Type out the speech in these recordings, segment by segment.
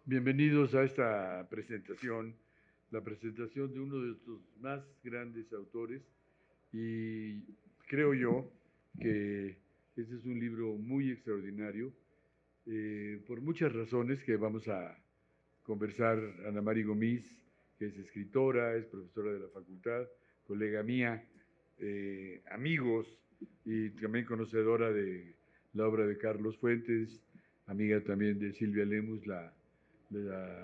Bienvenidos a esta presentación, la presentación de uno de nuestros más grandes autores y creo yo que este es un libro muy extraordinario por muchas razones que vamos a conversar. Ana Mari Gomis, que es escritora, es profesora de la facultad, colega mía, amigos y también conocedora de la obra de Carlos Fuentes, amiga también de Silvia Lemus, la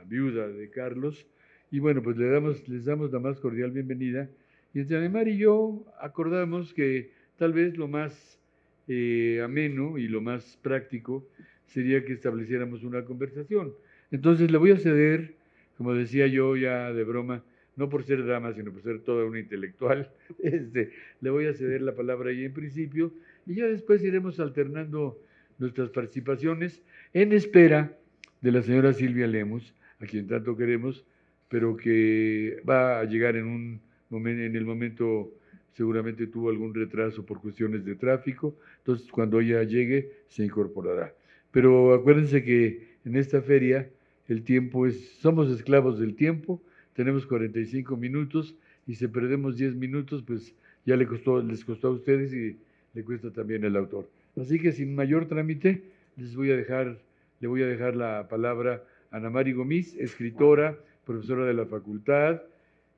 viuda de Carlos. Y bueno, pues les damos la más cordial bienvenida. Y entre Ana Mari y yo acordamos que tal vez lo más ameno y lo más práctico sería que estableciéramos una conversación. Entonces le voy a ceder, como decía yo ya de broma, no por ser dama, sino por ser toda una intelectual, le voy a ceder la palabra ahí en principio y ya después iremos alternando nuestras participaciones en espera de la señora Silvia Lemus, a quien tanto queremos, pero que va a llegar en el momento, seguramente tuvo algún retraso por cuestiones de tráfico, entonces cuando ella llegue se incorporará. Pero acuérdense que en esta feria el tiempo somos esclavos del tiempo, tenemos 45 minutos y si perdemos 10 minutos, pues ya les costó a ustedes y le cuesta también al autor. Así que sin mayor trámite, le voy a dejar la palabra a Ana Mari Gomis, escritora, profesora de la facultad,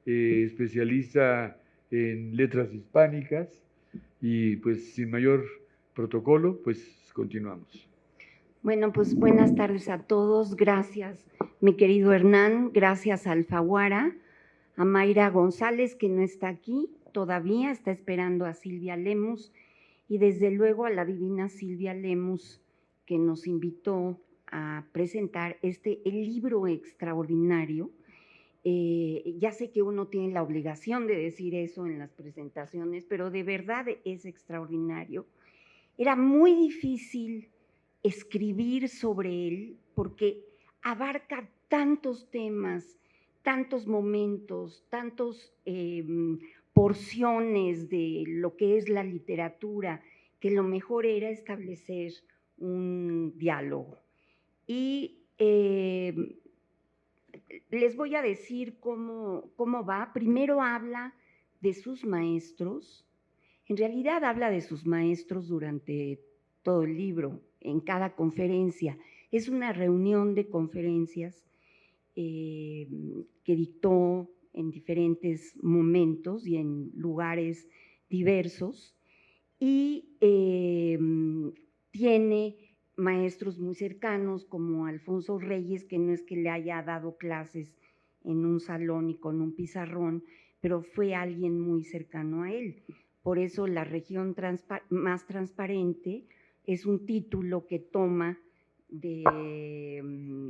especialista en letras hispánicas y pues sin mayor protocolo, pues continuamos. Bueno, pues buenas tardes a todos. Gracias, mi querido Hernán. Gracias a Alfaguara, a Mayra González, que no está aquí todavía, está esperando a Silvia Lemus, y desde luego a la divina Silvia Lemus, que nos invitó a presentar el libro extraordinario. Ya sé que uno tiene la obligación de decir eso en las presentaciones, pero de verdad es extraordinario. Era muy difícil escribir sobre él porque abarca tantos temas, tantos momentos, tantos porciones de lo que es la literatura, que lo mejor era establecer un diálogo. Y les voy a decir cómo va. Primero habla de sus maestros. En realidad habla de sus maestros durante todo el libro, en cada conferencia. Es una reunión de conferencias que dictó en diferentes momentos y en lugares diversos. Y tiene maestros muy cercanos como Alfonso Reyes, que no es que le haya dado clases en un salón y con un pizarrón, pero fue alguien muy cercano a él. Por eso la región más transparente es un título que toma de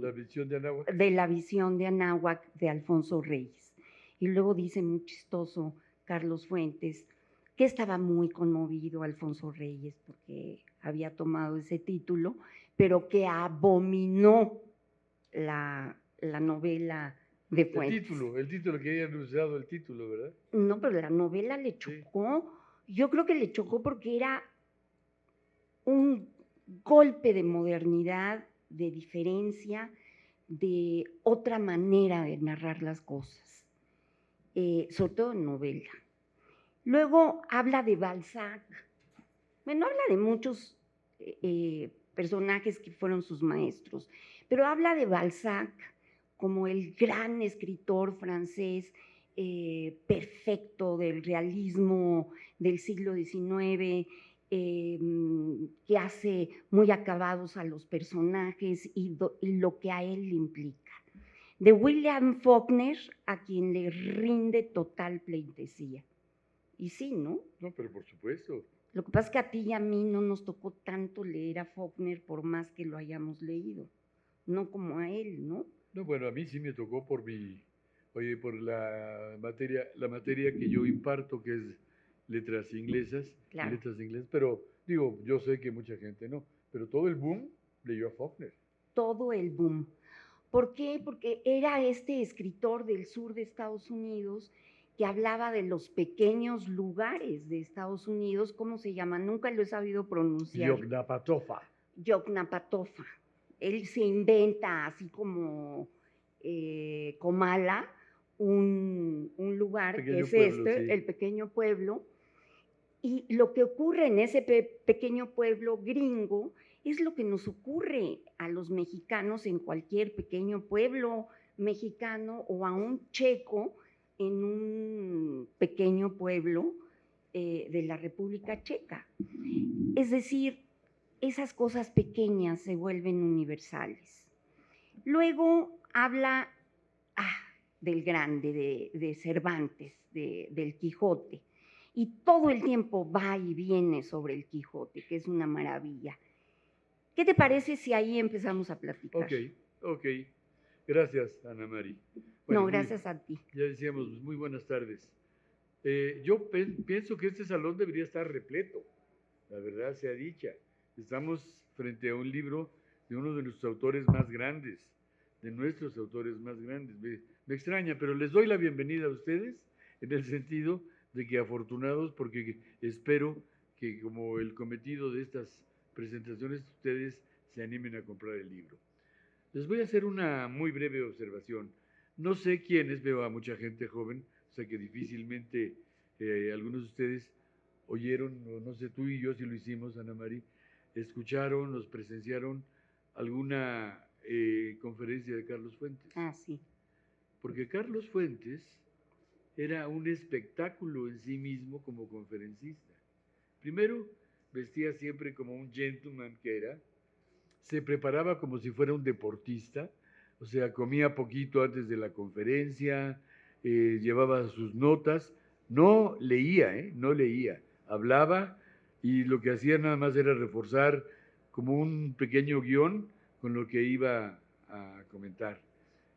La visión de Anáhuac. La visión de Anáhuac de Alfonso Reyes. Y luego dice muy chistoso Carlos Fuentes que estaba muy conmovido Alfonso Reyes porque había tomado ese título, pero que abominó la novela de Fuentes. El título que hayan usado el título, ¿verdad? No, pero la novela le chocó. Sí. Yo creo que le chocó porque era un golpe de modernidad, de diferencia, de otra manera de narrar las cosas, sobre todo en novela. Luego habla de Balzac. Bueno, habla de muchos personajes que fueron sus maestros, pero habla de Balzac como el gran escritor francés perfecto del realismo del siglo XIX, que hace muy acabados a los personajes y lo que a él le implica. De William Faulkner, a quien le rinde total pleitesía. Y sí, ¿no? No, pero por supuesto. Lo que pasa es que a ti y a mí no nos tocó tanto leer a Faulkner por más que lo hayamos leído, no como a él, ¿no? No, bueno, a mí sí me tocó por por la materia que yo imparto, que es letras inglesas, Claro. letras inglesas, pero digo, yo sé que mucha gente no, pero todo el boom leyó a Faulkner. Todo el boom. ¿Por qué? Porque era este escritor del sur de Estados Unidos que hablaba de los pequeños lugares de Estados Unidos, ¿cómo se llama? Nunca lo he sabido pronunciar. Yoknapatawpha. Yoknapatawpha. él se inventa, así como Comala, un lugar que Pequeño es pueblo, este, sí. el pequeño pueblo, y lo que ocurre en ese pequeño pueblo gringo es lo que nos ocurre a los mexicanos en cualquier pequeño pueblo mexicano o a un checo en un pequeño pueblo de la República Checa. Es decir, esas cosas pequeñas se vuelven universales. Luego habla del grande, de Cervantes, del Quijote, y todo el tiempo va y viene sobre el Quijote, que es una maravilla. ¿Qué te parece si ahí empezamos a platicar? Ok. Gracias, Ana Mari. Bueno, no, gracias a ti. Ya decíamos, muy buenas tardes. Yo pienso que este salón debería estar repleto, la verdad sea dicha. Estamos frente a un libro de uno de nuestros autores más grandes, de nuestros autores más grandes. Me extraña, pero les doy la bienvenida a ustedes en el sentido de que afortunados, porque espero que como el cometido de estas presentaciones, ustedes se animen a comprar el libro. Les voy a hacer una muy breve observación. No sé quiénes, veo a mucha gente joven, o sea que difícilmente algunos de ustedes oyeron, o no sé tú y yo si lo hicimos, Ana Mari, escucharon, nos presenciaron alguna conferencia de Carlos Fuentes. Sí. Porque Carlos Fuentes era un espectáculo en sí mismo como conferencista. Primero, vestía siempre como un gentleman que era, se preparaba como si fuera un deportista, o sea, comía poquito antes de la conferencia, llevaba sus notas, no leía, no leía, hablaba y lo que hacía nada más era reforzar como un pequeño guión con lo que iba a comentar.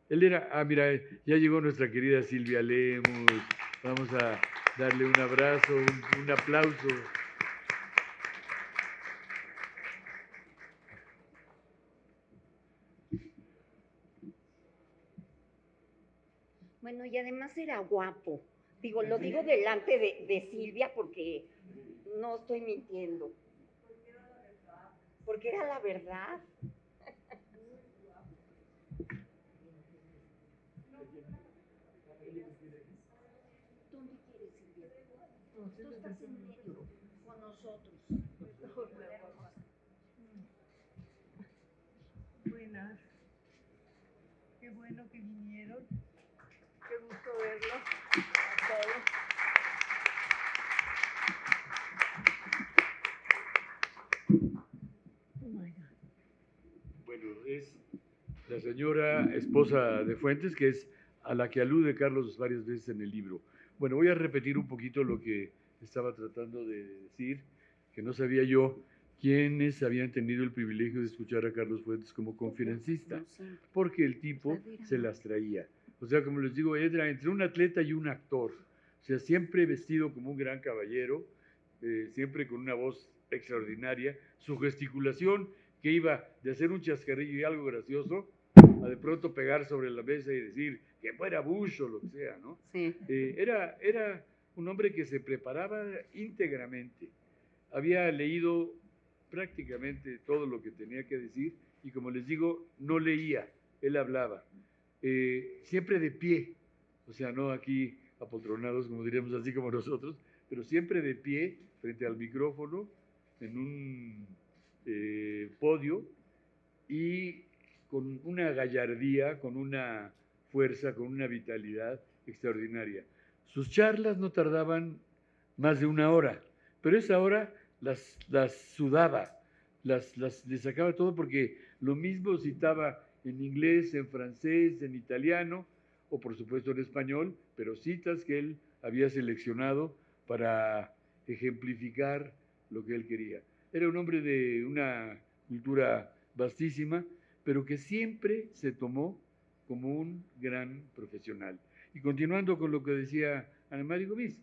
Él era, mira, ya llegó nuestra querida Silvia Lemus, vamos a darle un abrazo, un aplauso. Bueno, y además era guapo. Digo, lo digo delante de Silvia porque no estoy mintiendo. Porque era la verdad. ¿Dónde quieres, Silvia? Tú estás en medio, con nosotros. Buenas. Qué bueno que vinieron. Qué gusto verlos a todos. Oh my God. Bueno, es la señora esposa de Fuentes, que es a la que alude Carlos varias veces en el libro. Bueno, voy a repetir un poquito lo que estaba tratando de decir, que no sabía yo quiénes habían tenido el privilegio de escuchar a Carlos Fuentes como conferencista, porque el tipo se las traía. O sea, como les digo, era entre un atleta y un actor. O sea, siempre vestido como un gran caballero, siempre con una voz extraordinaria, su gesticulación que iba de hacer un chascarrillo y algo gracioso a de pronto pegar sobre la mesa y decir que fuera Bush o lo que sea, ¿no? Sí. Era un hombre que se preparaba íntegramente. Había leído prácticamente todo lo que tenía que decir y como les digo, no leía, él hablaba. Siempre de pie, o sea, no aquí apoltronados, como diríamos así como nosotros, pero siempre de pie frente al micrófono en un podio y con una gallardía, con una fuerza, con una vitalidad extraordinaria. Sus charlas no tardaban más de una hora, pero esa hora las sudaba, les sacaba todo porque lo mismo citaba en inglés, en francés, en italiano o por supuesto en español, pero citas que él había seleccionado para ejemplificar lo que él quería. Era un hombre de una cultura vastísima, pero que siempre se tomó como un gran profesional. Y continuando con lo que decía Ana María Gómez,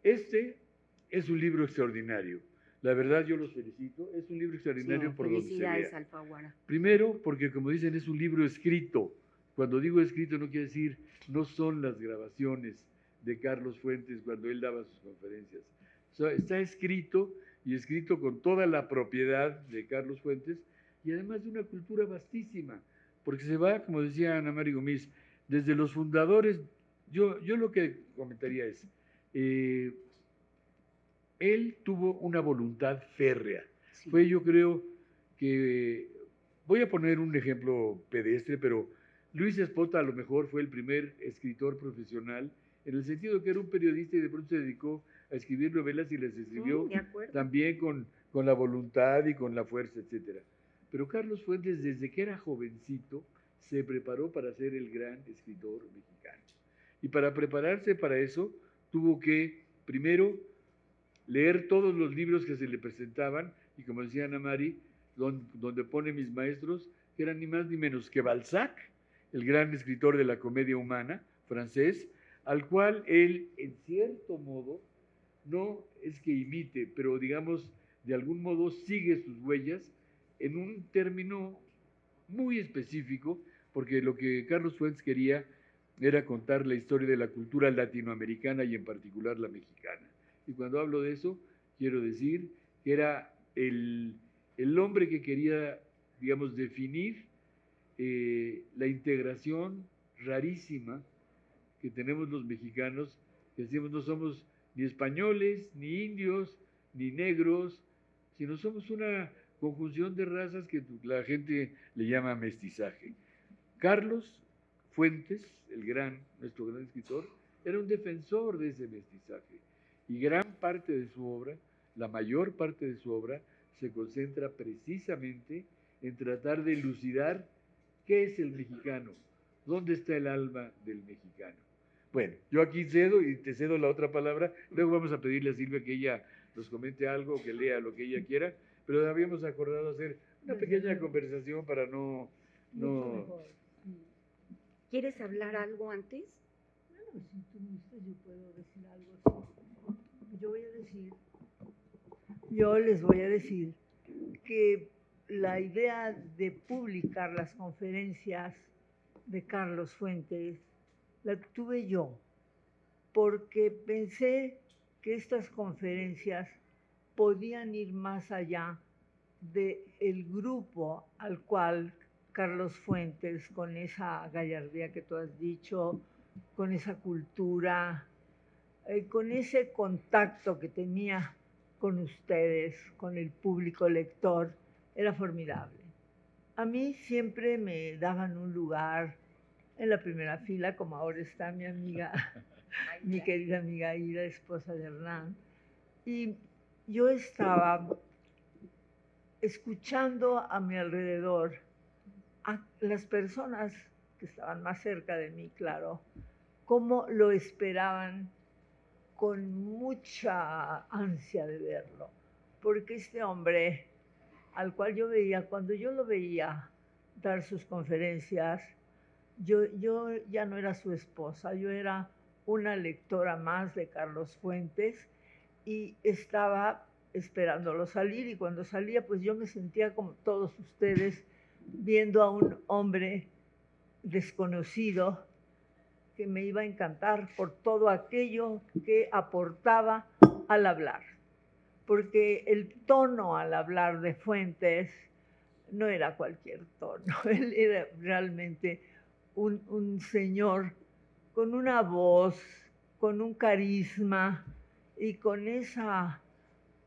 este es un libro extraordinario. La verdad yo los felicito, es un libro extraordinario por donde se vea. Alfaguara. Primero, porque como dicen, es un libro escrito. Cuando digo escrito no quiere decir, no son las grabaciones de Carlos Fuentes cuando él daba sus conferencias. O sea, está escrito y escrito con toda la propiedad de Carlos Fuentes, y además de una cultura vastísima, porque se va, como decía Ana María Gómez, desde los fundadores. Yo lo que comentaría es, él tuvo una voluntad férrea. Sí. Fue, yo creo que, voy a poner un ejemplo pedestre, pero Luis Espota a lo mejor fue el primer escritor profesional, en el sentido que era un periodista y de pronto se dedicó a escribir novelas y las escribió también con la voluntad y con la fuerza, etc. Pero Carlos Fuentes, desde que era jovencito, se preparó para ser el gran escritor mexicano. Y para prepararse para eso, tuvo que, primero, leer todos los libros que se le presentaban, y como decía Ana Mari, donde pone mis maestros, que eran ni más ni menos que Balzac, el gran escritor de la comedia humana francés, al cual él, en cierto modo, no es que imite, pero digamos, de algún modo sigue sus huellas en un término muy específico, porque lo que Carlos Fuentes quería era contar la historia de la cultura latinoamericana y en particular la mexicana. Y cuando hablo de eso, quiero decir que era el hombre que quería, digamos, definir la integración rarísima que tenemos los mexicanos, que decimos no somos ni españoles, ni indios, ni negros, sino somos una conjunción de razas que la gente le llama mestizaje. Carlos Fuentes, nuestro gran escritor, era un defensor de ese mestizaje. Y gran parte de su obra, la mayor parte de su obra, se concentra precisamente en tratar de elucidar qué es el mexicano, dónde está el alma del mexicano. Bueno, yo aquí cedo y te cedo la otra palabra, luego vamos a pedirle a Silvia que ella nos comente algo, que lea lo que ella quiera, pero habíamos acordado hacer una pequeña conversación para no... ¿Quieres hablar algo antes? Bueno, si tú gustas, yo puedo decir algo así. Yo les voy a decir que la idea de publicar las conferencias de Carlos Fuentes la tuve yo, porque pensé que estas conferencias podían ir más allá del grupo al cual Carlos Fuentes, con esa gallardía que tú has dicho, con esa cultura, con ese contacto que tenía con ustedes, con el público lector, era formidable. A mí siempre me daban un lugar en la primera fila, como ahora está mi amiga, mi querida amiga Aida, esposa de Hernán, y yo estaba escuchando a mi alrededor a las personas que estaban más cerca de mí, claro, cómo lo esperaban con mucha ansia de verlo, porque este hombre, al cual yo veía, cuando yo lo veía dar sus conferencias, yo ya no era su esposa, yo era una lectora más de Carlos Fuentes y estaba esperándolo salir, y cuando salía pues yo me sentía como todos ustedes viendo a un hombre desconocido que me iba a encantar por todo aquello que aportaba al hablar, porque el tono al hablar de Fuentes no era cualquier tono, él era realmente un señor con una voz, con un carisma y con esa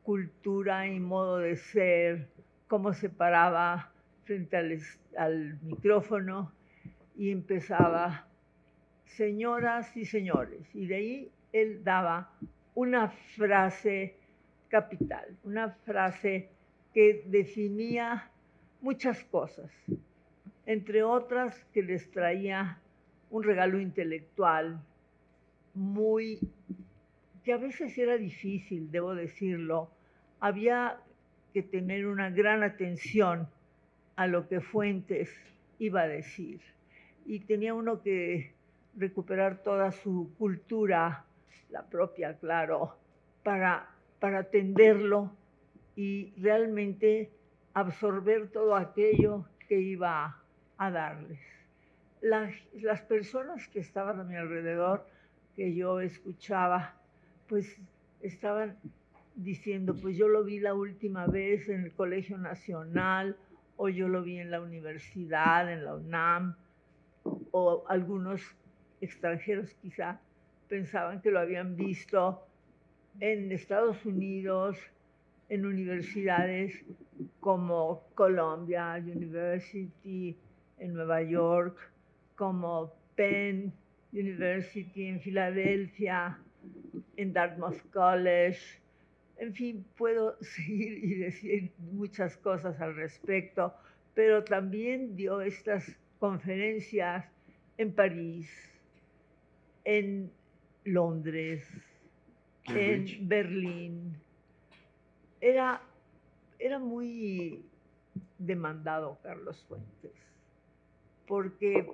cultura y modo de ser, cómo se paraba frente al micrófono y empezaba: señoras y señores, y de ahí él daba una frase capital, una frase que definía muchas cosas, entre otras que les traía un regalo intelectual que a veces era difícil, debo decirlo. Había que tener una gran atención a lo que Fuentes iba a decir, y tenía uno que recuperar toda su cultura, la propia, claro, para atenderlo y realmente absorber todo aquello que iba a darles. Las personas que estaban a mi alrededor, que yo escuchaba, pues estaban diciendo: pues yo lo vi la última vez en el Colegio Nacional, o yo lo vi en la universidad, en la UNAM, o algunos extranjeros quizá pensaban que lo habían visto en Estados Unidos, en universidades como Columbia University en Nueva York, como Penn University en Filadelfia, en Dartmouth College. En fin, puedo seguir y decir muchas cosas al respecto, pero también dio estas conferencias en París, en Londres, Cambridge. en Berlín. Era muy demandado Carlos Fuentes, porque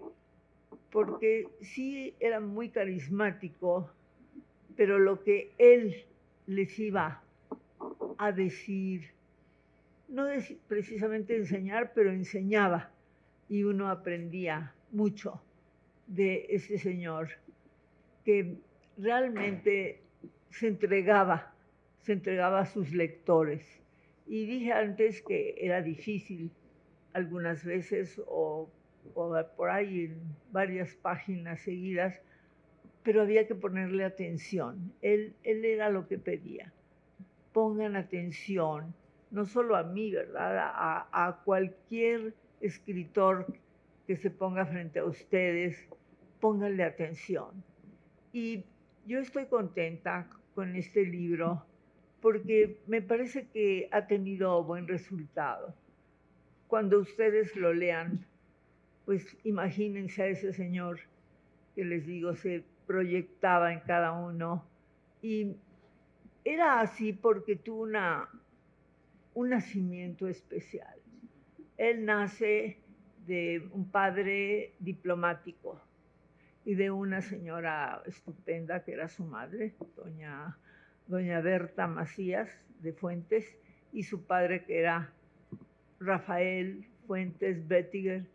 sí era muy carismático, pero lo que él les iba a decir, no precisamente enseñar, pero enseñaba, y uno aprendía mucho de ese señor que realmente se entregaba a sus lectores. Y dije antes que era difícil algunas veces o por ahí en varias páginas seguidas, pero había que ponerle atención. Él era lo que pedía. Pongan atención, no solo a mí, ¿verdad? A cualquier escritor que se ponga frente a ustedes, pónganle atención. Y yo estoy contenta con este libro porque me parece que ha tenido buen resultado. Cuando ustedes lo lean, pues imagínense a ese señor que les digo se proyectaba en cada uno, y era así porque tuvo un nacimiento especial. Él nace de un padre diplomático y de una señora estupenda que era su madre, doña Berta Macías de Fuentes, y su padre que era Rafael Fuentes Bettiger,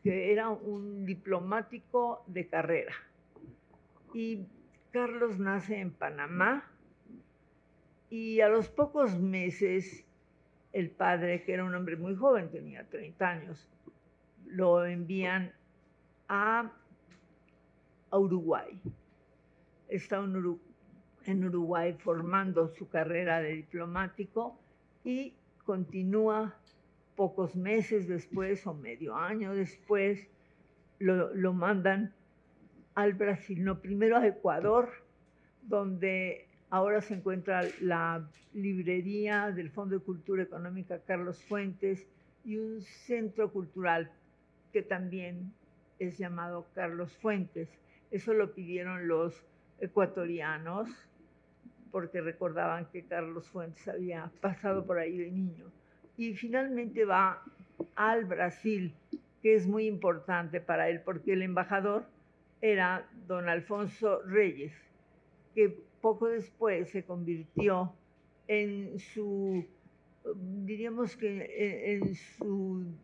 que era un diplomático de carrera. Y Carlos nace en Panamá y a los pocos meses el padre, que era un hombre muy joven, tenía 30 años, lo envían a Uruguay. Está en Uruguay formando su carrera de diplomático y continúa pocos meses después o medio año después, lo mandan al Brasil, no, primero a Ecuador, donde ahora se encuentra la librería del Fondo de Cultura Económica Carlos Fuentes y un centro cultural que también es llamado Carlos Fuentes. Eso lo pidieron los ecuatorianos porque recordaban que Carlos Fuentes había pasado por ahí de niño. Y finalmente va al Brasil, que es muy importante para él, porque el embajador era don Alfonso Reyes, que poco después se convirtió en su, diríamos que en su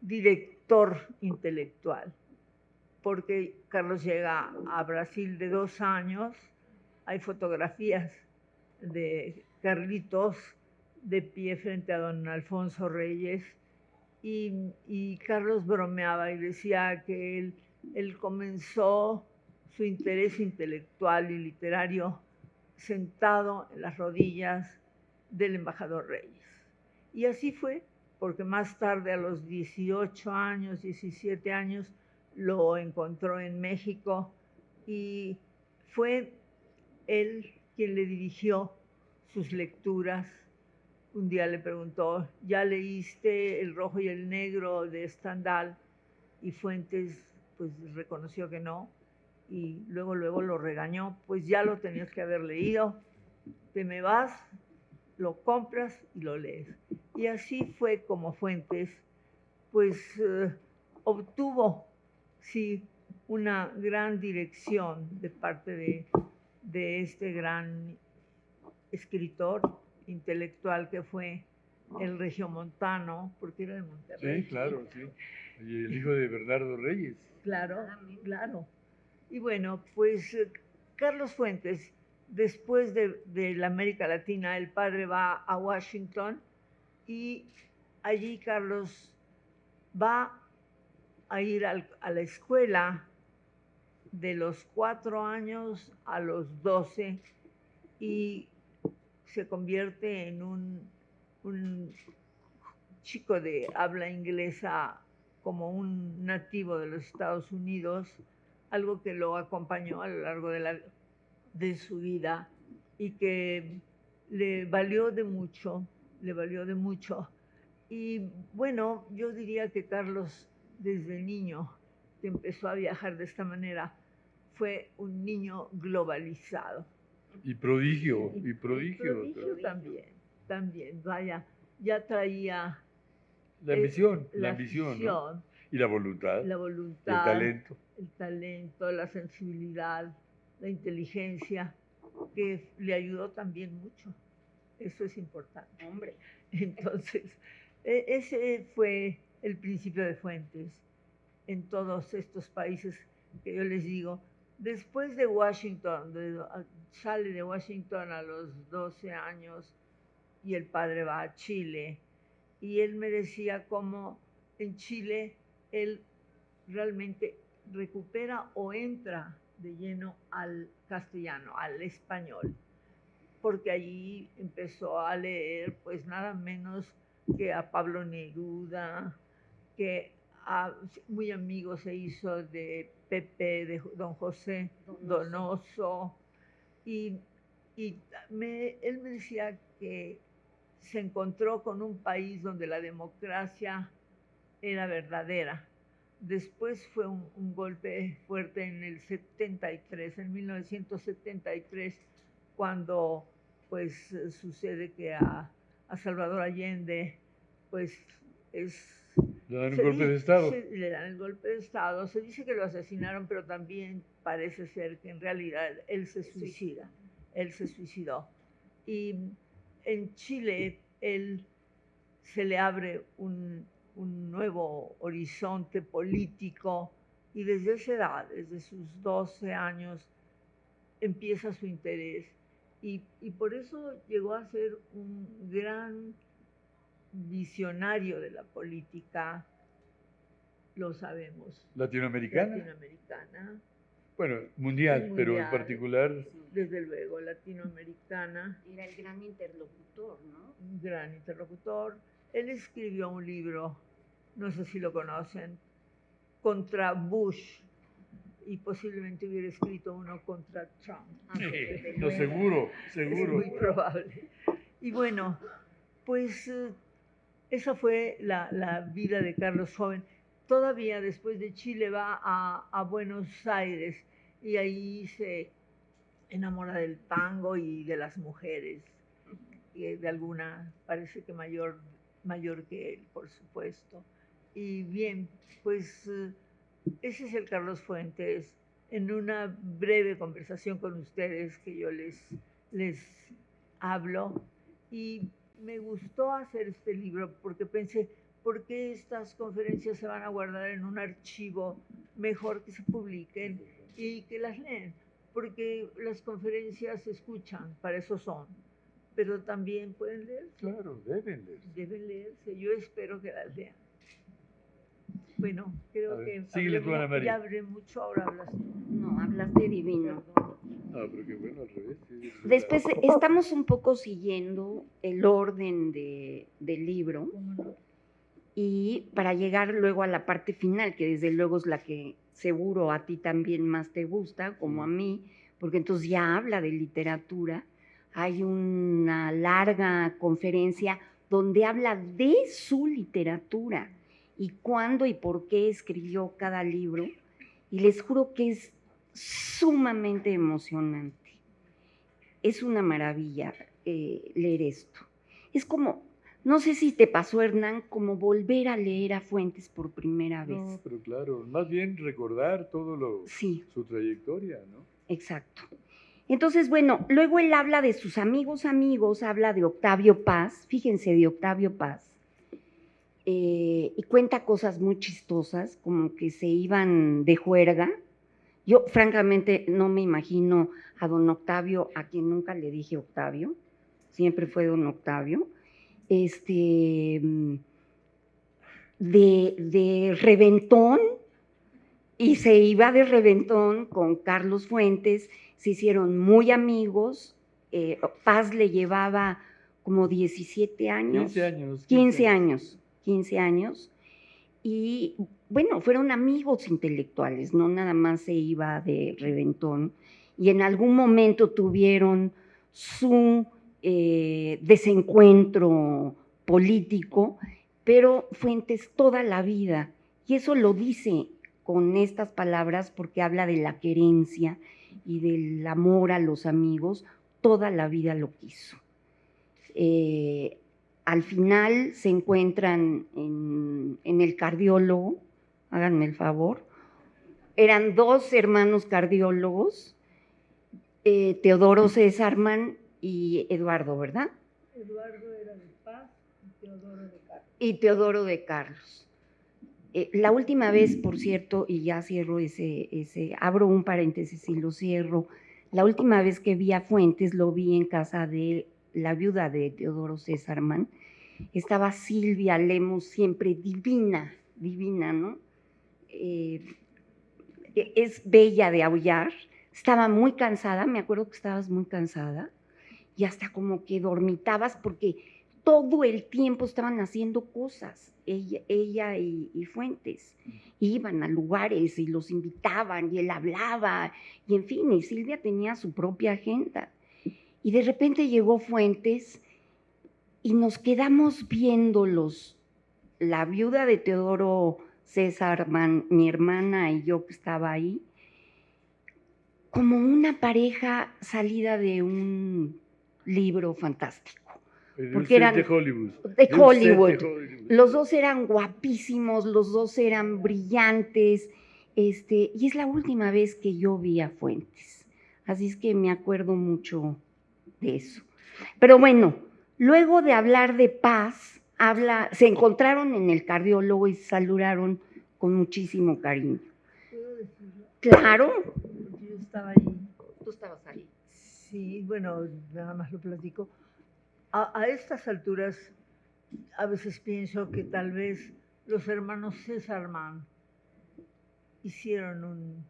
director intelectual, porque Carlos llega a Brasil de 2 años, hay fotografías de Carlitos de pie frente a don Alfonso Reyes, y Carlos bromeaba y decía que él comenzó su interés intelectual y literario sentado en las rodillas del embajador Reyes. Y así fue, porque más tarde, a los 18 años, 17 años, lo encontró en México y fue él quien le dirigió sus lecturas. Un día le preguntó, ¿ya leíste El Rojo y el Negro de Stendhal? Y Fuentes pues reconoció que no, y luego lo regañó, pues ya lo tenías que haber leído, te me vas, lo compras y lo lees. Y así fue como Fuentes pues obtuvo, sí, una gran dirección de parte de este gran escritor intelectual que fue el regiomontano, porque era de Monterrey. Sí, claro, sí. Y el hijo de Bernardo Reyes. Claro, claro. Y bueno, pues Carlos Fuentes, después de la América Latina, el padre va a Washington y allí Carlos va a ir a la escuela de los 4 años a los 12 y se convierte en un chico de habla inglesa como un nativo de los Estados Unidos, algo que lo acompañó a lo largo de su vida y que le valió de mucho, le valió de mucho. Y bueno, yo diría que Carlos desde niño que empezó a viajar de esta manera fue un niño globalizado. Y prodigio, y prodigio. También, vaya, ya traía la ambición, ¿no? Y la voluntad, el talento, la sensibilidad, la inteligencia, que le ayudó también mucho. Eso es importante. Hombre. Entonces, ese fue el principio de Fuentes en todos estos países que yo les digo. Después de Washington, sale de Washington a los 12 años y el padre va a Chile. Y él me decía cómo en Chile él realmente recupera o entra de lleno al castellano, al español, porque allí empezó a leer pues nada menos que a Pablo Neruda, que muy amigo se hizo de Pepe, de don José Donoso, y él me decía que se encontró con un país donde la democracia era verdadera. Después fue un golpe fuerte en el 73, en 1973, cuando pues sucede que a Salvador Allende pues le dan un golpe de Estado. Le dan el golpe de Estado. Se dice que lo asesinaron, pero también parece ser que en realidad él se suicida. Él se suicidó. Y en Chile él se le abre un nuevo horizonte político y desde esa edad, desde sus 12 años, empieza su interés y por eso llegó a ser un gran visionario de la política, lo sabemos. ¿Latinoamericana? Bueno, mundial, pero en particular... Desde luego, latinoamericana. Era el gran interlocutor, ¿no? Un gran interlocutor. Él escribió un libro, no sé si lo conocen, contra Bush, y posiblemente hubiera escrito uno contra Trump. Sí, no, seguro. Es muy probable. Y bueno, pues esa fue la vida de Carlos joven. Todavía después de Chile va a Buenos Aires y ahí se enamora del tango y de las mujeres, y de alguna, parece que mayor que él, por supuesto. Y bien, pues ese es el Carlos Fuentes, en una breve conversación con ustedes que yo les hablo. Y me gustó hacer este libro porque pensé, ¿por qué estas conferencias se van a guardar en un archivo? Mejor que se publiquen y que las leen, porque las conferencias se escuchan, para eso son, pero también pueden leerse. Claro, deben leerse. Deben leerse, yo espero que las lean. Bueno, creo que ya hablé mucho, ahora hablas tú. No, hablaste divino. No, pero qué bueno, al revés. Sí, después estamos un poco siguiendo el orden del libro. Y para llegar luego a la parte final, que desde luego es la que seguro a ti también más te gusta, como a mí, porque entonces ya habla de literatura. Hay una larga conferencia donde habla de su literatura y cuándo y por qué escribió cada libro. Y les juro que es sumamente emocionante. Es una maravilla leer esto. Es como... No sé si te pasó, Hernán, como volver a leer a Fuentes por primera vez. No, pero claro, más bien recordar todo su trayectoria, ¿no? Exacto. Entonces, bueno, luego él habla de sus amigos, habla de Octavio Paz, fíjense, de Octavio Paz, y cuenta cosas muy chistosas, como que se iban de juerga. Yo, francamente, no me imagino a don Octavio, a quien nunca le dije Octavio, siempre fue don Octavio, de reventón, y se iba de reventón con Carlos Fuentes, se hicieron muy amigos, Paz le llevaba como 17 años. 15 años. 15 años, 15 años. Y bueno, fueron amigos intelectuales, no nada más se iba de reventón. Y en algún momento tuvieron su desencuentro político, pero Fuentes toda la vida, y eso lo dice con estas palabras porque habla de la querencia y del amor a los amigos, toda la vida lo quiso. Al final se encuentran en el cardiólogo, háganme el favor, eran dos hermanos cardiólogos, Teodoro Césarman y Eduardo, ¿verdad? Eduardo era de Paz y Teodoro de Carlos. Y Teodoro de Carlos. La última vez, por cierto, y ya cierro abro un paréntesis y lo cierro, la última vez que vi a Fuentes lo vi en casa de la viuda de Teodoro Césarman. Estaba Silvia Lemos, siempre divina, divina, ¿no? Es bella de aullar. Estaba muy cansada, me acuerdo que estabas muy cansada, y hasta como que dormitabas porque todo el tiempo estaban haciendo cosas, ella y Fuentes. Iban a lugares y los invitaban y él hablaba, y en fin, y Silvia tenía su propia agenda. Y de repente llegó Fuentes y nos quedamos viéndolos, la viuda de Teodoro Césarman, mi hermana y yo que estaba ahí, como una pareja salida de un libro fantástico. Porque eran de Hollywood. De Hollywood. Los dos eran guapísimos, los dos eran brillantes, y es la última vez que yo vi a Fuentes. Así es que me acuerdo mucho de eso. Pero bueno, luego de hablar de Paz, se encontraron en el cardiólogo y se saludaron con muchísimo cariño. ¿Puedo decirlo? Claro. Porque yo estaba ahí. Tú estabas ahí. Sí, bueno, nada más lo platico. A estas alturas, a veces pienso que tal vez los hermanos Césarman hicieron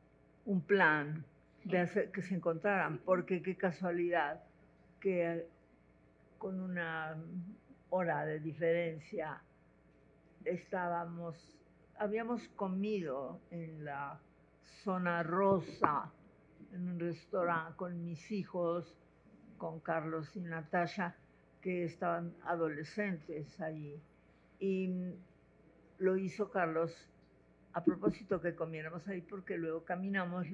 un plan de hacer que se encontraran, porque qué casualidad que con una hora de diferencia habíamos comido en la zona rosa, en un restaurante con mis hijos, con Carlos y Natasha, que estaban adolescentes allí. Y lo hizo Carlos a propósito que comiéramos ahí, porque luego caminamos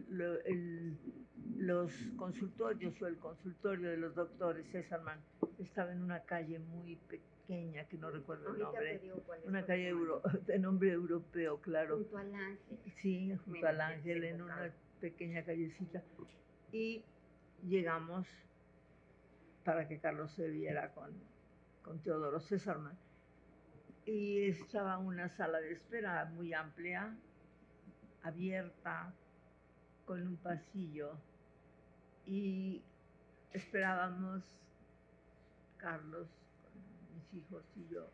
los consultorios, o el consultorio de los doctores Césarman estaba en una calle muy pequeña, que no recuerdo el nombre, una calle de nombre europeo, claro. Junto al Ángel. Sí, junto al Ángel, en una pequeña callecita. Y llegamos para que Carlos se viera con Teodoro Césarman. Y estaba una sala de espera muy amplia, abierta, con un pasillo. Y esperábamos Carlos, con mis hijos y yo.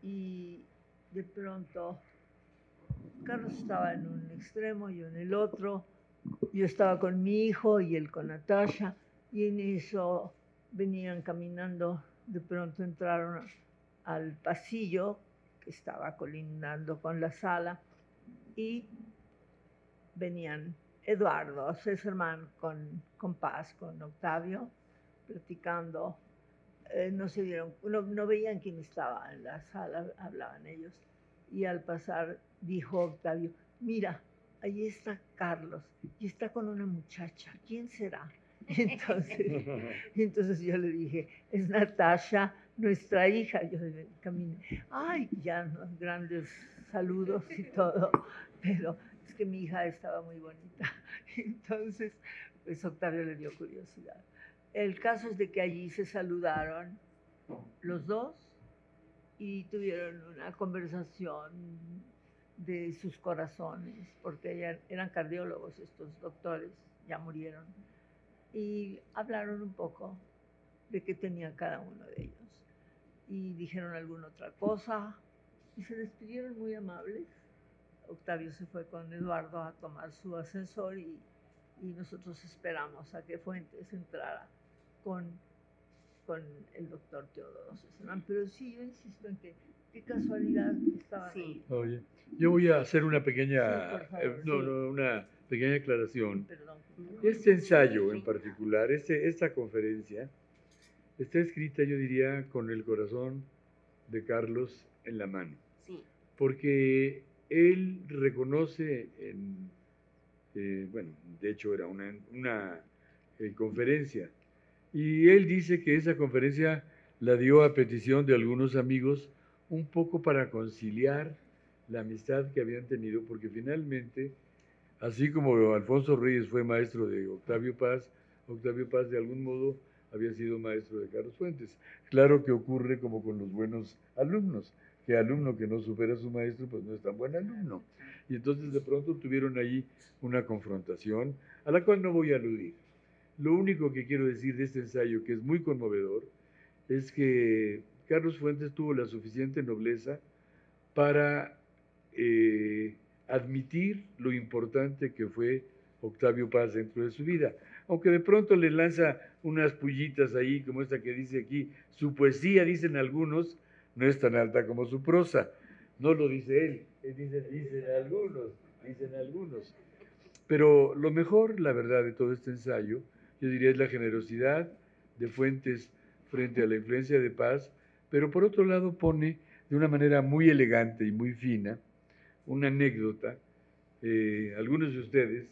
Y de pronto, Carlos estaba en un extremo y yo en el otro. Yo estaba con mi hijo y él con Natasha. Y en eso venían caminando, de pronto entraron al pasillo que estaba colindando con la sala y venían Eduardo Césarman con Paz, con Octavio, platicando. No veían quién estaba en la sala, hablaban ellos. Y al pasar dijo Octavio, mira, ahí está Carlos y está con una muchacha, ¿quién será? Entonces yo le dije, es Natasha, nuestra hija. Yo caminé, ay, ya, ¿no? Grandes saludos y todo, pero es que mi hija estaba muy bonita. Entonces, pues Octavio le dio curiosidad. El caso es de que allí se saludaron los dos y tuvieron una conversación de sus corazones, porque eran cardiólogos estos doctores, ya murieron. Y hablaron un poco de qué tenía cada uno de ellos. Y dijeron alguna otra cosa y se despidieron muy amables. Octavio se fue con Eduardo a tomar su ascensor y nosotros esperamos a que Fuentes entrara con el doctor Teodoro Sesselman. Pero sí, yo insisto en que qué casualidad que estaban ahí. Oye, yo voy a hacer una pequeña, Sí, por favor, una pequeña aclaración. Perdón. Este ensayo en particular, esta conferencia, está escrita, yo diría, con el corazón de Carlos en la mano. Sí. Porque él reconoce, bueno, de hecho era una conferencia, y él dice que esa conferencia la dio a petición de algunos amigos, un poco para conciliar la amistad que habían tenido, porque finalmente, así como Alfonso Reyes fue maestro de Octavio Paz de algún modo había sido maestro de Carlos Fuentes. Claro que ocurre como con los buenos alumnos, que alumno que no supera a su maestro, pues no es tan buen alumno. Y entonces de pronto tuvieron ahí una confrontación, a la cual no voy a aludir. Lo único que quiero decir de este ensayo, que es muy conmovedor, es que Carlos Fuentes tuvo la suficiente nobleza para admitir lo importante que fue Octavio Paz dentro de su vida. Aunque de pronto le lanza unas pullitas ahí, como esta que dice aquí, su poesía, dicen algunos, no es tan alta como su prosa. No lo dice él, dicen algunos. Pero lo mejor, la verdad, de todo este ensayo, yo diría, es la generosidad de Fuentes frente a la influencia de Paz, pero por otro lado pone de una manera muy elegante y muy fina una anécdota. Algunos de ustedes,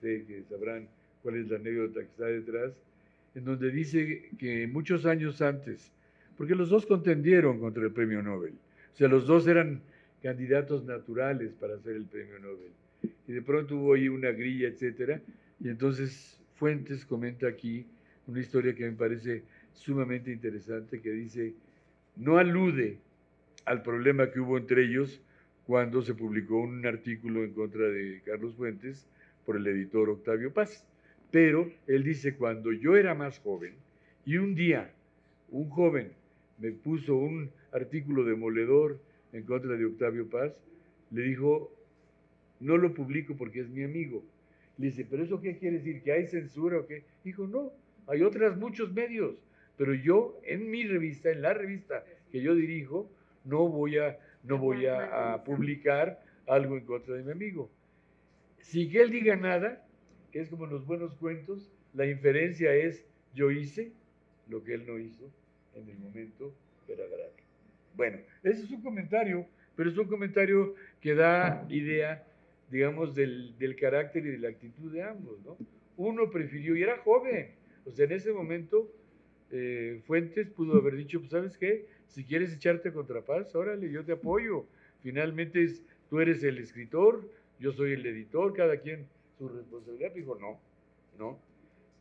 sé que sabrán cuál es la anécdota que está detrás, en donde dice que muchos años antes, porque los dos contendieron contra el premio Nobel, o sea, los dos eran candidatos naturales para hacer el premio Nobel, y de pronto hubo ahí una grilla, etcétera, y entonces Fuentes comenta aquí una historia que me parece sumamente interesante, que dice, no alude al problema que hubo entre ellos cuando se publicó un artículo en contra de Carlos Fuentes por el editor Octavio Paz. Pero él dice, cuando yo era más joven y un día un joven me puso un artículo demoledor en contra de Octavio Paz, le dijo, no lo publico porque es mi amigo. Le dice, ¿pero eso qué quiere decir? ¿Que hay censura o qué? Dijo, no, hay otros muchos medios, pero yo en mi revista, en la revista que yo dirijo, no voy a publicar algo en contra de mi amigo. Sin que él diga nada, que es como en los buenos cuentos, la inferencia es, yo hice lo que él no hizo en el momento verdaderamente. Bueno, ese es un comentario, pero es un comentario que da idea, digamos, del carácter y de la actitud de ambos, ¿no? Uno prefirió, y era joven, o sea, en ese momento Fuentes pudo haber dicho, pues, ¿sabes qué? Si quieres echarte contra Paz, órale, yo te apoyo. Finalmente tú eres el escritor, yo soy el editor, cada quien su responsabilidad. Dijo, no.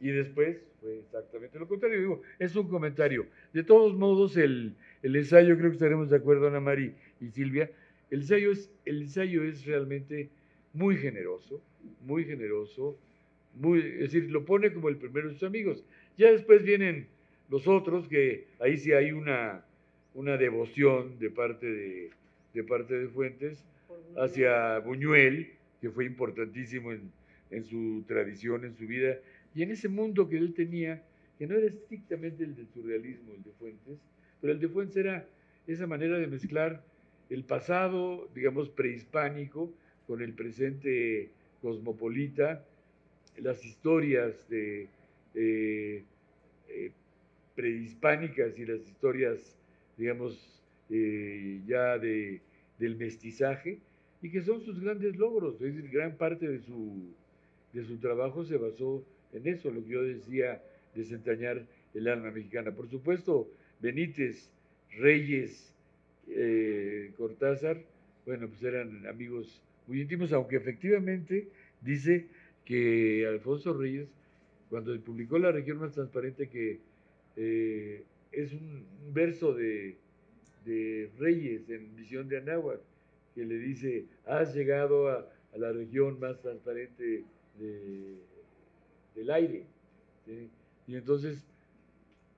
Y después fue exactamente lo contrario. Digo, es un comentario. De todos modos, el ensayo, creo que estaremos de acuerdo, Ana Mari y Silvia, el ensayo es realmente muy generoso, es decir, lo pone como el primero de sus amigos. Ya después vienen los otros, que ahí sí hay una devoción de parte de Fuentes hacia Buñuel, que fue importantísimo en su tradición, en su vida, y en ese mundo que él tenía, que no era estrictamente el del surrealismo, el de Fuentes, pero el de Fuentes era esa manera de mezclar el pasado, digamos, prehispánico, con el presente cosmopolita, las historias eh, prehispánicas y las historias, digamos, ya del mestizaje, y que son sus grandes logros. Es decir, gran parte de su trabajo se basó en eso, lo que yo decía, desentrañar el alma mexicana. Por supuesto, Benítez, Reyes, Cortázar, bueno, pues eran amigos muy íntimos, aunque efectivamente dice que Alfonso Reyes, cuando publicó La región más transparente, que es un verso de Reyes en Visión de Anáhuac, que le dice, has llegado a la región más transparente del aire, ¿sí? Y entonces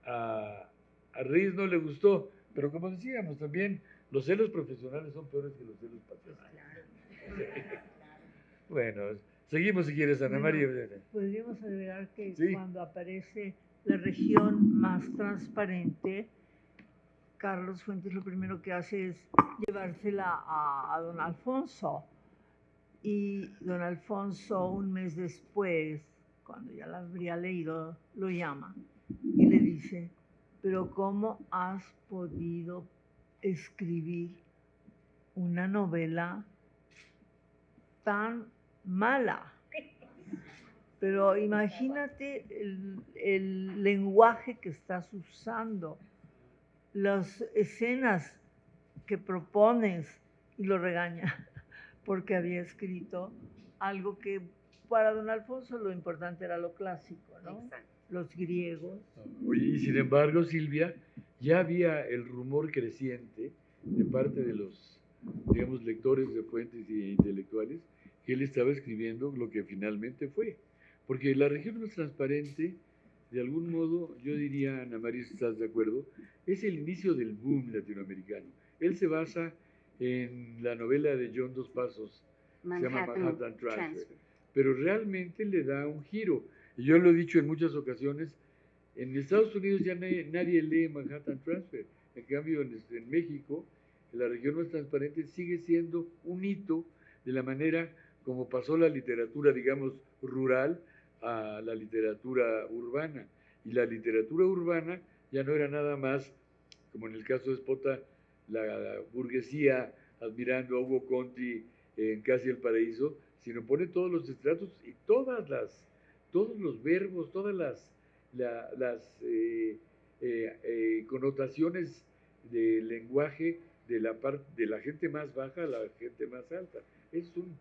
a Reyes no le gustó, pero como decíamos, también Los celos profesionales son peores que los celos pasionales. Bueno, seguimos si quieres, Ana María. Podríamos agregar que Sí. cuando aparece la región más transparente, Carlos Fuentes lo primero que hace es llevársela a don Alfonso. Y don Alfonso, un mes después, cuando ya la habría leído, lo llama y le dice, pero ¿cómo has podido escribir una novela tan mala? Pero imagínate el lenguaje que estás usando, las escenas que propones, y lo regaña porque había escrito algo que para don Alfonso lo importante era lo clásico, ¿no? Exacto. Los griegos. Oye, y sin embargo, Silvia, ya había el rumor creciente de parte de los, digamos, lectores de Fuentes y intelectuales, que él estaba escribiendo lo que finalmente fue. Porque la región más transparente, de algún modo, yo diría, Ana María, si estás de acuerdo, es el inicio del boom latinoamericano. Él se basa en la novela de John Dos Passos, se llama Manhattan Transfer, pero realmente le da un giro. Y yo lo he dicho en muchas ocasiones, en Estados Unidos ya nadie lee Manhattan Transfer. En cambio, en México, la región más transparente sigue siendo un hito de la manera como pasó la literatura, digamos, rural a la literatura urbana. Y la literatura urbana ya no era nada más, como en el caso de Espota, la burguesía admirando a Hugo Conti en Casi el Paraíso, sino pone todos los estratos y todos los verbos, todas las connotaciones del lenguaje de la gente más baja a la gente más alta. Es un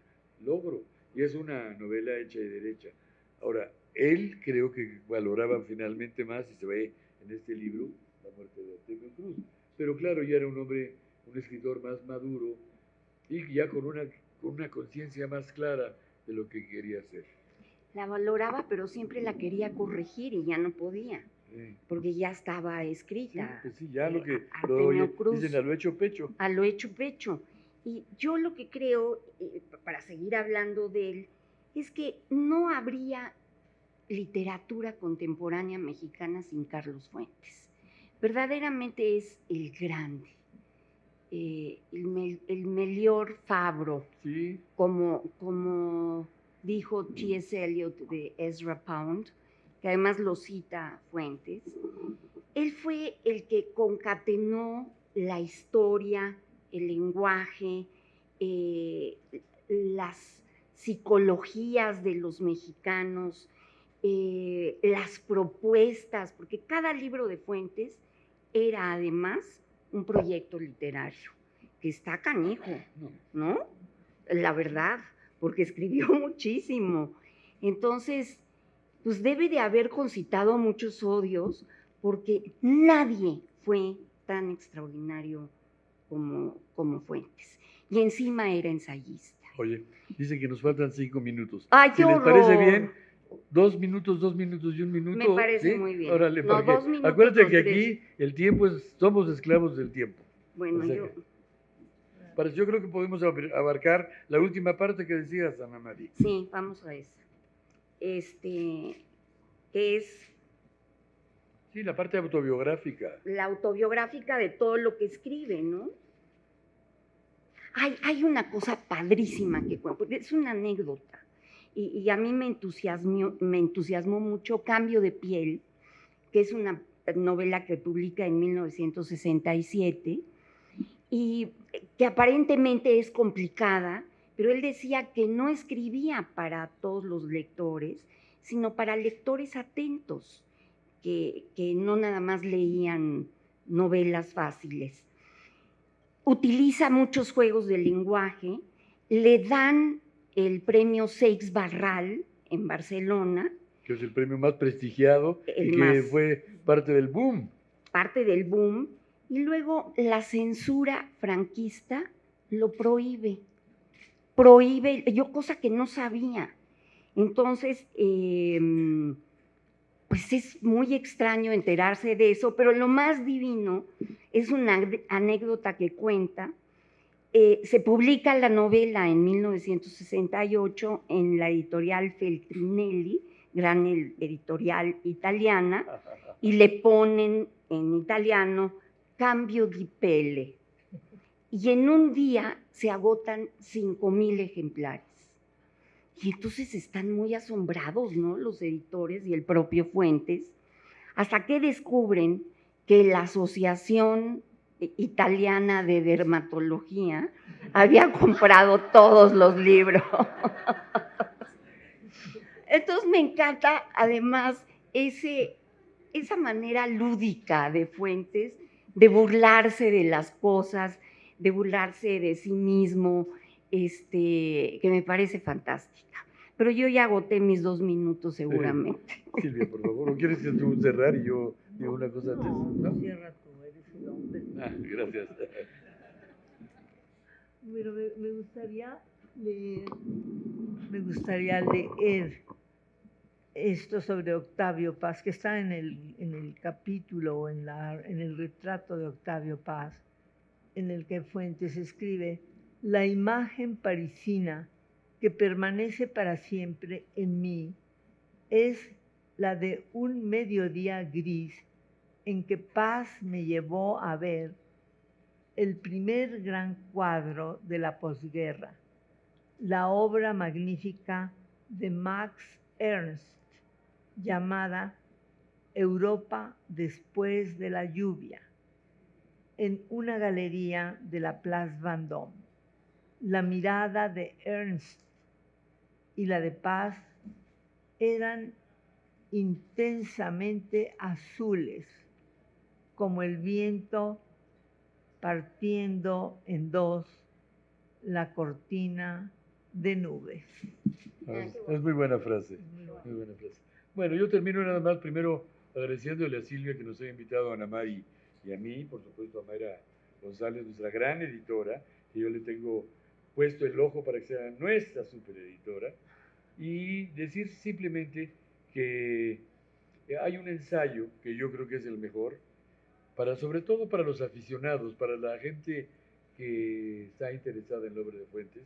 logro y es una novela hecha y derecha. Ahora, él creo que valoraba finalmente más, y se ve en este libro, la muerte de Artemio Cruz. Pero claro, ya era un hombre, un escritor más maduro y ya con una conciencia más clara de lo que quería hacer. La valoraba, pero siempre la quería corregir y ya no podía, Sí. porque ya estaba escrita. Sí, pues sí, ya lo que Artemio Cruz, dicen a lo hecho pecho. a lo hecho pecho. Y yo lo que creo, para seguir hablando de él, es que no habría literatura contemporánea mexicana sin Carlos Fuentes. Verdaderamente es el grande, el mejor Fabro, Sí. como dijo T.S. Eliot de Ezra Pound, que además lo cita Fuentes. Él fue el que concatenó la historia, el lenguaje, las psicologías de los mexicanos, las propuestas, porque cada libro de Fuentes era además un proyecto literario, que está canijo, ¿no? La verdad, porque escribió muchísimo. Entonces, pues debe de haber concitado muchos odios, porque nadie fue tan extraordinario como Fuentes. Y encima era ensayista. Oye, dice que nos faltan 5 minutos. ¡Ay, qué si les horror! parece bien, 2 minutos y un minuto. Me parece ¿sí? muy bien. Órale, No, porque 2 minutos. acuérdate que aquí el tiempo somos esclavos del tiempo. Bueno, o sea yo creo que podemos abarcar la última parte que decías, Ana María. Sí, vamos a esa. Es Sí, la parte autobiográfica. la autobiográfica de todo lo que escribe, ¿no? Hay una cosa padrísima que cuento, porque es una anécdota, y a mí me entusiasmó mucho Cambio de Piel, que es una novela que publica en 1967, y que aparentemente es complicada, pero él decía que no escribía para todos los lectores, sino para lectores atentos, que no nada más leían novelas fáciles. Utiliza muchos juegos de lenguaje, le dan el premio Seix Barral en Barcelona. Que es el premio más prestigiado y que fue parte del boom. Parte del boom. Y luego la censura franquista lo prohíbe. Prohíbe, yo cosa que no sabía. Entonces, pues es muy extraño enterarse de eso, pero lo más divino es una anécdota que cuenta. Se publica la novela en 1968 en la editorial Feltrinelli, gran editorial italiana, y le ponen en italiano Cambio di pelle. Y en un día se agotan 5,000 ejemplares. Y entonces están muy asombrados, ¿no?, los editores y el propio Fuentes, hasta que descubren que la Asociación Italiana de Dermatología había comprado todos los libros. Entonces me encanta además esa manera lúdica de Fuentes de burlarse de las cosas, de burlarse de sí mismo, que me parece fantástica. Pero yo ya agoté mis 2 minutos seguramente. Silvia, por favor, ¿o quieres que tú cerrar y yo digo una cosa antes? No, cierra tú, eres el hombre. Gracias. Bueno, me gustaría leer esto sobre Octavio Paz, que está en el capítulo, en el retrato de Octavio Paz, en el que Fuentes escribe: la imagen parisina que permanece para siempre en mí es la de un mediodía gris en que Paz me llevó a ver el primer gran cuadro de la posguerra, la obra magnífica de Max Ernst, llamada Europa después de la lluvia, en una galería de la Place Vendôme. La mirada de Ernst y la de Paz eran intensamente azules, como el viento partiendo en dos la cortina de nubes. Es muy buena frase, muy buena frase. Bueno, yo termino nada más primero agradeciéndole a Silvia que nos haya invitado, a Ana Mari y a mí, por supuesto a Mayra González, nuestra gran editora, que yo le tengo puesto el ojo para que sea nuestra supereditora, y decir simplemente que hay un ensayo que yo creo que es el mejor, sobre todo para los aficionados, para la gente que está interesada en la obra de Fuentes,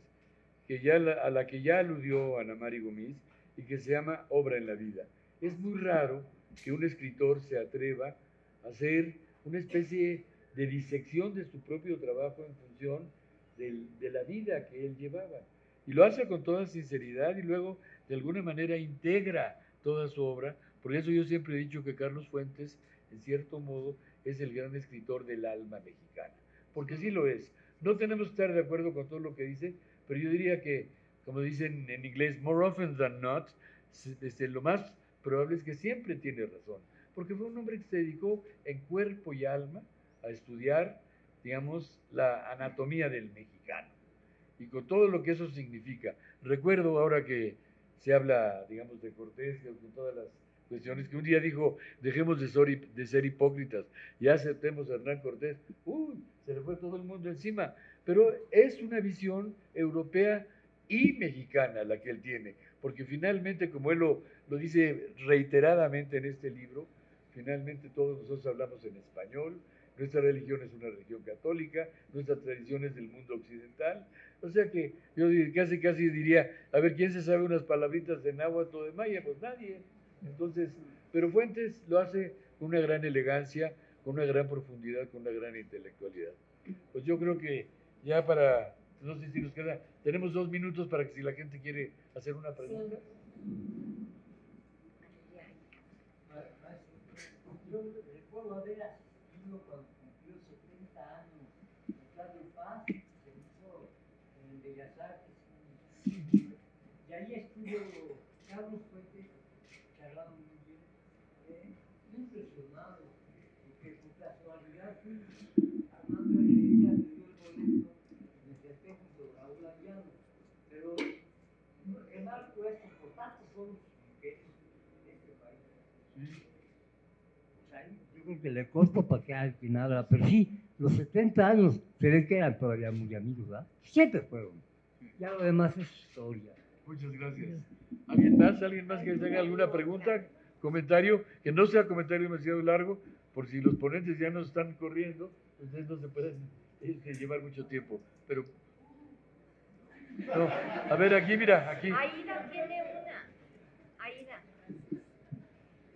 a la que ya aludió Ana Mari Gómez, y que se llama Obra en la Vida. Es muy raro que un escritor se atreva a hacer una especie de disección de su propio trabajo en función de la vida que él llevaba. Y lo hace con toda sinceridad y luego de alguna manera integra toda su obra. Por eso yo siempre he dicho que Carlos Fuentes, en cierto modo, es el gran escritor del alma mexicana. Porque sí lo es. No tenemos que estar de acuerdo con todo lo que dice, pero yo diría que, como dicen en inglés, more often than not, lo más probable es que siempre tiene razón, porque fue un hombre que se dedicó en cuerpo y alma a estudiar, digamos, la anatomía del mexicano, y con todo lo que eso significa. Recuerdo ahora que se habla, digamos, de Cortés, con todas las cuestiones, que un día dijo: dejemos de ser hipócritas y aceptemos a Hernán Cortés. Se le fue todo el mundo encima, pero es una visión europea y mexicana la que él tiene, porque finalmente, como él lo dice reiteradamente en este libro, finalmente todos nosotros hablamos en español, nuestra religión es una religión católica, nuestra tradición es del mundo occidental, o sea que yo casi diría, a ver, ¿quién se sabe unas palabritas de náhuatl o de maya? Pues nadie. Entonces, pero Fuentes lo hace con una gran elegancia, con una gran profundidad, con una gran intelectualidad. Pues yo creo que ya no sé si nos queda, tenemos 2 minutos para que si la gente quiere hacer una pregunta. Yo recuerdo haber asistido cuando cumplió 70 años Octavio Paz, se hizo en Bellas Artes, y ahí estuvo Carlos Fuentes charlando muy bien, impresionado, porque por casualidad fui Armando Echeverría, que dio el boleto, me senté junto a Raúl Aviano, pero remarco esto, por tanto son los mujeres de este país. Sí. Yo creo que le corto para que alguien habla, pero sí, los 70 años se ve que eran todavía muy amigos, ¿verdad? Siempre fueron. Ya lo demás es historia. Muchas gracias. ¿Alguien más que tenga alguna pregunta? comentario, que no sea comentario demasiado largo, por si los ponentes ya no están corriendo, entonces no se pueden llevar mucho tiempo. Pero, no, a ver, aquí, mira, aquí. Aida tiene una. Aida.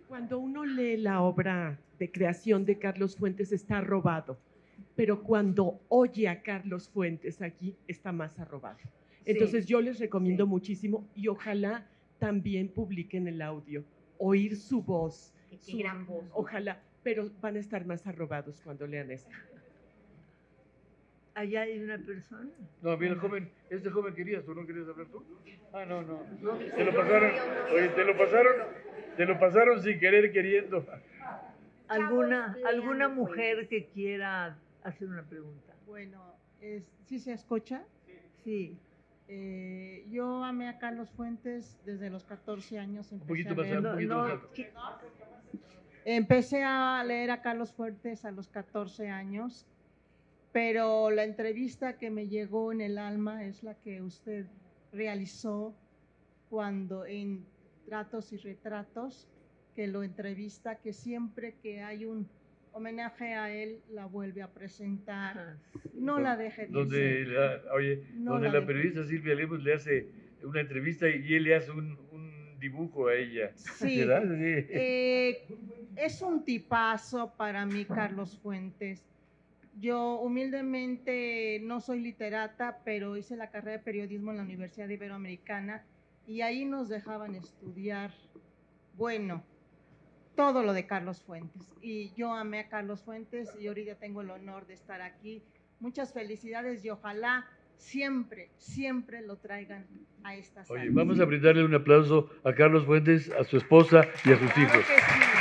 Cuando uno lee la obra de creación de Carlos Fuentes está robado, pero cuando oye a Carlos Fuentes aquí está más arrobado. Entonces yo les recomiendo muchísimo y ojalá también publiquen el audio, oír su voz. Qué gran voz. Ojalá, pero van a estar más arrobados cuando lean esto. Allá hay una persona. No, mira, joven, este joven querías, ¿tú no querías hablar tú? Ah, no. Te lo pasaron, oye, te lo pasaron sin querer queriendo. ¿Alguna mujer que quiera hacer una pregunta? Bueno, ¿sí se escucha? Sí. Yo amé a Carlos Fuentes desde los 14 años. Un poquito más alto. Empecé a leer a Carlos Fuentes a los 14 años, pero la entrevista que me llegó en el alma es la que usted realizó cuando en Tratos y Retratos, que lo entrevista, que siempre que hay un homenaje a él, la vuelve a presentar. No la deje de hacer. Donde la periodista Silvia Lemos le hace una entrevista y él le hace un dibujo a ella. Sí. ¿Verdad? Sí. Es un tipazo para mí, Carlos Fuentes. Yo humildemente no soy literata, pero hice la carrera de periodismo en la Universidad Iberoamericana y ahí nos dejaban estudiar, bueno, todo lo de Carlos Fuentes. Y yo amé a Carlos Fuentes y ahorita tengo el honor de estar aquí. Muchas felicidades y ojalá siempre, siempre lo traigan a estas salas. Oye, vamos a brindarle un aplauso a Carlos Fuentes, a su esposa y a sus hijos. Claro que sí.